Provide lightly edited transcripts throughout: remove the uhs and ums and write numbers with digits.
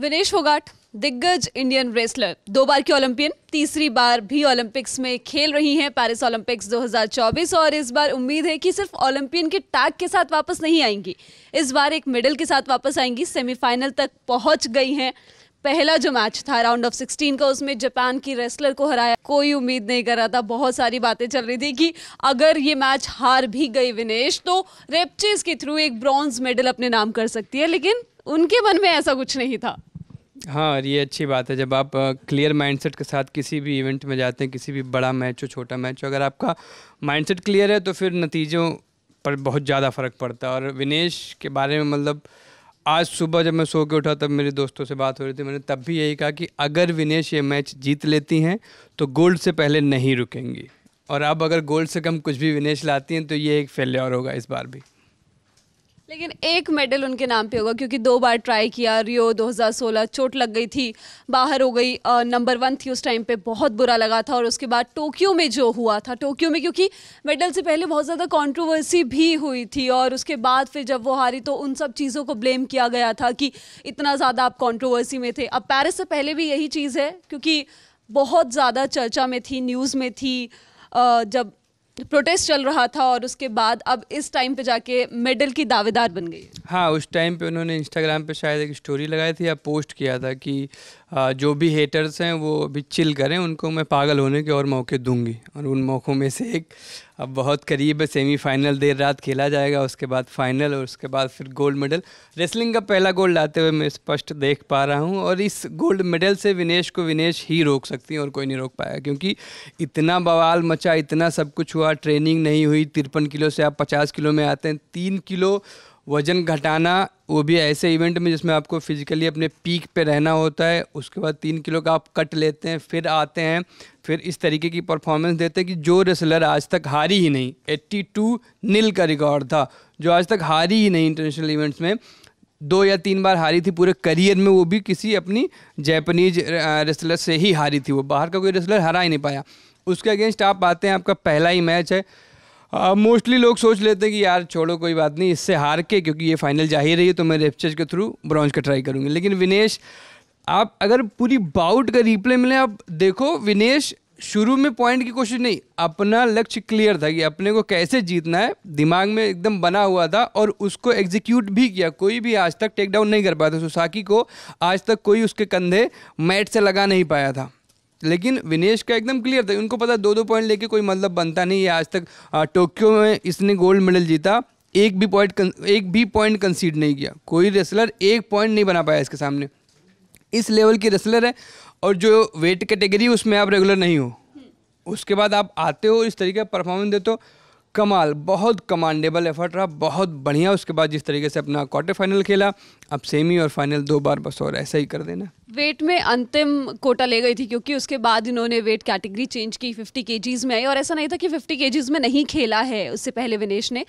विनेश फोगाट दिग्गज Indian wrestler, 2 बार की Olympian, तीसरी बार भी ओलंपिक्स में खेल रही हैं पेरिस ओलंपिक्स 2024 और इस बार उम्मीद है कि सिर्फ ओलंपियन के टैग के साथ वापस नहीं आएंगी, इस बार एक मेडल के साथ वापस आएंगी। सेमीफाइनल तक पहुंच गई हैं। पहला जो मैच था राउंड ऑफ 16 का, उसमें जापान की रेसलर को हराया। कोई उम्मीद नहीं कर रहा था, बहुत सारी बातें चल रही थी कि अगर ये मैच हार भी गई विनेश तो रेपचेज के थ्रू एक ब्रॉन्ज मेडल अपने नाम कर सकती है, लेकिन उनके मन में ऐसा कुछ नहीं था। हाँ, और ये अच्छी बात है जब आप क्लियर माइंडसेट के साथ किसी भी इवेंट में जाते हैं, किसी भी बड़ा मैच हो छोटा मैच हो, अगर आपका माइंडसेट क्लियर है तो फिर नतीजों पर बहुत ज़्यादा फ़र्क पड़ता है। और विनेश के बारे में मतलब आज सुबह जब मैं सो के उठा तब मेरे दोस्तों से बात हो रही थी, मैंने तब भी यही कहा कि अगर विनेश ये मैच जीत लेती हैं तो गोल्ड से पहले नहीं रुकेंगी, और अब अगर गोल्ड से कम कुछ भी विनेश लाती हैं तो ये एक फेलियर होगा इस बार भी। लेकिन एक मेडल उनके नाम पे होगा क्योंकि 2 बार ट्राई किया। रियो 2016 चोट लग गई थी, बाहर हो गई, नंबर 1 थी उस टाइम पे, बहुत बुरा लगा था। और उसके बाद टोक्यो में जो हुआ था, टोक्यो में क्योंकि मेडल से पहले बहुत ज़्यादा कंट्रोवर्सी भी हुई थी और उसके बाद फिर जब वो हारी तो उन सब चीज़ों को ब्लेम किया गया था कि इतना ज़्यादा आप कंट्रोवर्सी में थे। अब पेरिस से पहले भी यही चीज़ है क्योंकि बहुत ज़्यादा चर्चा में थी, न्यूज़ में थी जब प्रोटेस्ट चल रहा था, और उसके बाद अब इस टाइम पे जाके मेडल की दावेदार बन गई। हाँ, उस टाइम पे उन्होंने इंस्टाग्राम पे शायद एक स्टोरी लगाई थी या पोस्ट किया था कि जो भी हेटर्स हैं वो अभी चिल करें, उनको मैं पागल होने के और मौके दूंगी। और उन मौक़ों में से एक अब बहुत करीब है, सेमीफाइनल देर रात खेला जाएगा, उसके बाद फाइनल और उसके बाद फिर गोल्ड मेडल। रेसलिंग का पहला गोल्ड लाते हुए मैं स्पष्ट देख पा रहा हूँ, और इस गोल्ड मेडल से विनेश को विनेश ही रोक सकती हैं और कोई नहीं रोक पाया, क्योंकि इतना बवाल मचा, इतना सब कुछ हुआ, ट्रेनिंग नहीं हुई। 53 किलो से आप 50 किलो में आते हैं, 3 किलो वज़न घटाना, वो भी ऐसे इवेंट में जिसमें आपको फिजिकली अपने पीक पे रहना होता है। उसके बाद 3 किलो का आप कट लेते हैं, फिर आते हैं, फिर इस तरीके की परफॉर्मेंस देते हैं कि जो रेसलर आज तक हारी ही नहीं, 82-0 का रिकॉर्ड था, जो आज तक हारी ही नहीं इंटरनेशनल इवेंट्स में। 2 या 3 बार हारी थी पूरे करियर में, वो भी किसी अपनी जापानीज रेसलर से ही हारी थी, वो बाहर का कोई रेसलर हरा ही नहीं पाया। उसके अगेंस्ट आप आते हैं, आपका पहला ही मैच है। मोस्टली लोग सोच लेते हैं कि यार छोड़ो कोई बात नहीं, इससे हार के, क्योंकि ये फाइनल जा ही रही है तो मैं रेपचेज के थ्रू ब्रॉन्ज का ट्राई करूँगी। लेकिन विनेश, आप अगर पूरी बाउट का रिप्ले मिले, आप देखो विनेश शुरू में पॉइंट की कोशिश नहीं, अपना लक्ष्य क्लियर था कि अपने को कैसे जीतना है, दिमाग में एकदम बना हुआ था और उसको एग्जीक्यूट भी किया। कोई भी आज तक टेक डाउन नहीं कर पाया था सुसाकी को, आज तक कोई उसके कंधे मैट से लगा नहीं पाया था। लेकिन विनेश का एकदम क्लियर था, उनको पता 2-2 पॉइंट लेके कोई मतलब बनता नहीं है। आज तक टोक्यो में इसने गोल्ड मेडल जीता, एक भी पॉइंट कंसीड नहीं किया, कोई रेसलर 1 पॉइंट नहीं बना पाया इसके सामने। इस लेवल की रेसलर है, और जो वेट कैटेगरी उसमें आप रेगुलर नहीं हो, उसके बाद आप आते हो, इस तरीके का परफॉर्मेंस देते हो, कमाल, बहुत कमांडेबल एफर्ट रहा, बहुत बढ़िया। उसके बाद जिस तरीके से अपना क्वार्टर फाइनल खेला, अब सेमी और फाइनल 2 बार बस, और ऐसा ही कर देना। वेट में अंतिम कोटा ले गई थी क्योंकि उसके बाद इन्होंने वेट कैटेगरी चेंज की, 50 केजीज में आई, और ऐसा नहीं था कि 50 केजीज में नहीं खेला है उससे पहले विनेश ने।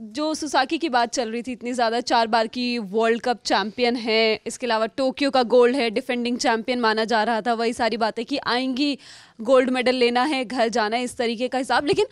जो सुसाकी की बात चल रही थी इतनी ज़्यादा, 4 बार की वर्ल्ड कप चैम्पियन है, इसके अलावा टोक्यो का गोल्ड है, डिफेंडिंग चैम्पियन माना जा रहा था, वही सारी बातें कि आएंगी, गोल्ड मेडल लेना है, घर जाना है, इस तरीके का हिसाब। लेकिन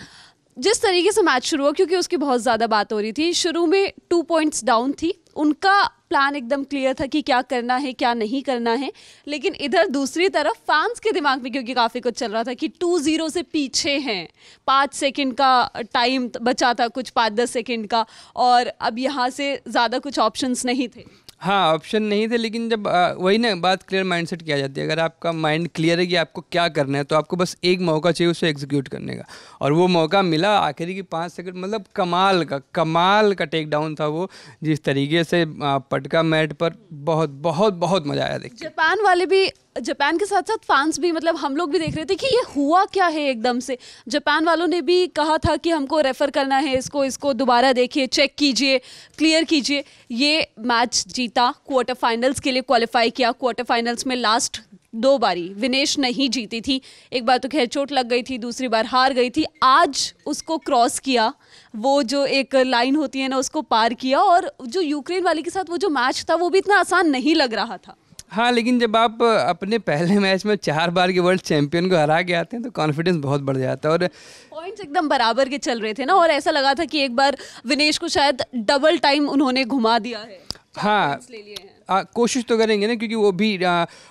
जिस तरीके से मैच शुरू हुआ, क्योंकि उसकी बहुत ज़्यादा बात हो रही थी, शुरू में 2 पॉइंट्स डाउन थी, उनका प्लान एकदम क्लियर था कि क्या करना है क्या नहीं करना है। लेकिन इधर दूसरी तरफ फैंस के दिमाग में क्योंकि काफ़ी कुछ चल रहा था कि 2-0 से पीछे हैं, 5 सेकंड का टाइम बचा था, कुछ 5-10 सेकंड का, और अब यहाँ से ज़्यादा कुछ ऑप्शंस नहीं थे। हाँ, ऑप्शन नहीं थे, लेकिन जब वही ना बात क्लियर माइंडसेट किया जाती है। अगर आपका माइंड क्लियर है कि आपको क्या करना है, तो आपको बस एक मौका चाहिए उसे एग्जीक्यूट करने का, और वो मौका मिला। आखिरी की 5 सेकंड मतलब कमाल का टेक डाउन था वो, जिस तरीके से पटका मैट पर, बहुत बहुत बहुत मजा आया देख के। जापान वाले भी, जापान के साथ साथ फैंस भी, मतलब हम लोग भी देख रहे थे कि ये हुआ क्या है एकदम से। जापान वालों ने भी कहा था कि हमको रेफर करना है, इसको दोबारा देखिए, चेक कीजिए, क्लियर कीजिए। ये मैच जीता, क्वार्टर फाइनल्स के लिए क्वालिफाई किया। क्वार्टर फाइनल्स में लास्ट 2 बारी विनेश नहीं जीती थी, एक बार तो खैर चोट लग गई थी, दूसरी बार हार गई थी। आज उसको क्रॉस किया, वो जो एक लाइन होती है ना, उसको पार किया, और जो यूक्रेन वाली के साथ वो जो मैच था वो भी इतना आसान नहीं लग रहा था। हाँ, लेकिन जब आप अपने पहले मैच में 4 बार के वर्ल्ड चैंपियन को हरा के आते हैं तो कॉन्फिडेंस बहुत बढ़ जाता है। और पॉइंट्स एकदम बराबर के चल रहे थे ना, और ऐसा लगा था कि एक बार विनेश को शायद डबल टाइम उन्होंने घुमा दिया है। हाँ ले लिए हैं। कोशिश तो करेंगे ना, क्योंकि वो भी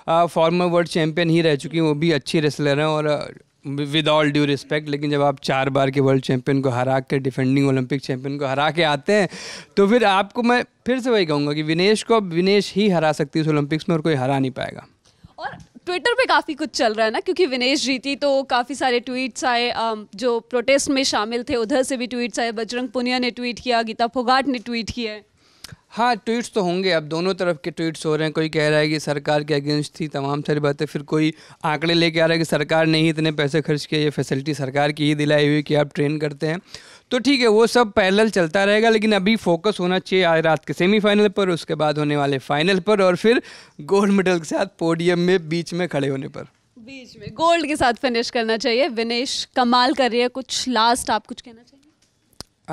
फॉर्मर वर्ल्ड चैंपियन ही रह चुकी हैं, वो भी अच्छी रेसलर हैं। और विद ऑल ड्यू रिस्पेक्ट, लेकिन जब आप 4 बार के वर्ल्ड चैंपियन को हरा के, डिफेंडिंग ओलंपिक चैंपियन को हरा के आते हैं, तो फिर आपको मैं फिर से वही कहूँगा कि विनेश को अब विनेश ही हरा सकती है उस ओलंपिक्स में, और कोई हरा नहीं पाएगा। और ट्विटर पे काफ़ी कुछ चल रहा है ना, क्योंकि विनेश जीती तो काफ़ी सारे ट्वीट्स आए, जो प्रोटेस्ट में शामिल थे उधर से भी ट्वीट्स आए, बजरंग पुनिया ने ट्वीट किया, गीता फोगाट ने ट्वीट किया है। हाँ, ट्वीट्स तो होंगे, अब दोनों तरफ के ट्वीट्स हो रहे हैं। कोई कह रहा है कि सरकार के अगेंस्ट थी, तमाम सारी बातें, फिर कोई आंकड़े लेके आ रहा है कि सरकार ने ही इतने पैसे खर्च किए, ये फैसिलिटी सरकार की ही दिलाई हुई कि आप ट्रेन करते हैं। तो ठीक है, वो सब पैरेलल चलता रहेगा, लेकिन अभी फोकस होना चाहिए आज रात के सेमीफाइनल पर, उसके बाद होने वाले फाइनल पर, और फिर गोल्ड मेडल के साथ पोडियम में बीच में खड़े होने पर। बीच में गोल्ड के साथ फिनिश करना चाहिए। विनेश कमाल कर रही है। कुछ लास्ट आप कुछ कहना चाहिए?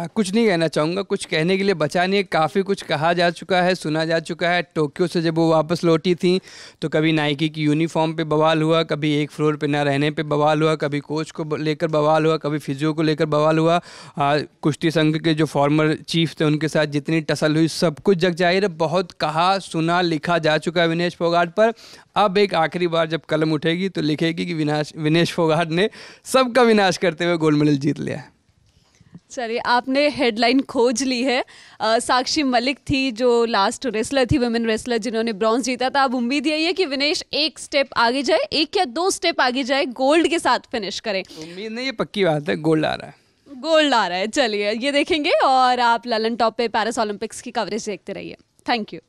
कुछ नहीं कहना चाहूँगा, कुछ कहने के लिए बचा नहीं है। काफ़ी कुछ कहा जा चुका है, सुना जा चुका है। टोक्यो से जब वो वापस लौटी थी तो कभी नाइकी की यूनिफॉर्म पे बवाल हुआ, कभी एक फ्लोर पे ना रहने पे बवाल हुआ, कभी कोच को लेकर बवाल हुआ, कभी फिजियो को लेकर बवाल हुआ। कुश्ती संघ के जो फॉर्मर चीफ थे उनके साथ जितनी टसल हुई, सब कुछ जग जाहिर है। बहुत कहा सुना लिखा जा चुका है विनेश फोगाट पर। अब एक आखिरी बार जब कलम उठेगी तो लिखेगी कि विनेश फोगाट ने सबका विनाश करते हुए गोल्ड मेडल जीत लिया है। चलिए, आपने हेडलाइन खोज ली है। साक्षी मलिक थी जो लास्ट रेसलर थी, वुमेन रेसलर, जिन्होंने ब्रॉन्ज जीता था। अब उम्मीद यही है कि विनेश एक स्टेप आगे जाए, 1 या 2 स्टेप आगे जाए, गोल्ड के साथ फिनिश करे। उम्मीद नहीं, ये पक्की बात है, गोल्ड आ रहा है। गोल्ड आ रहा है। चलिए, ये देखेंगे। और आप ललन टॉप पे पेरिस ओलंपिक्स की कवरेज देखते रहिए। Thank you.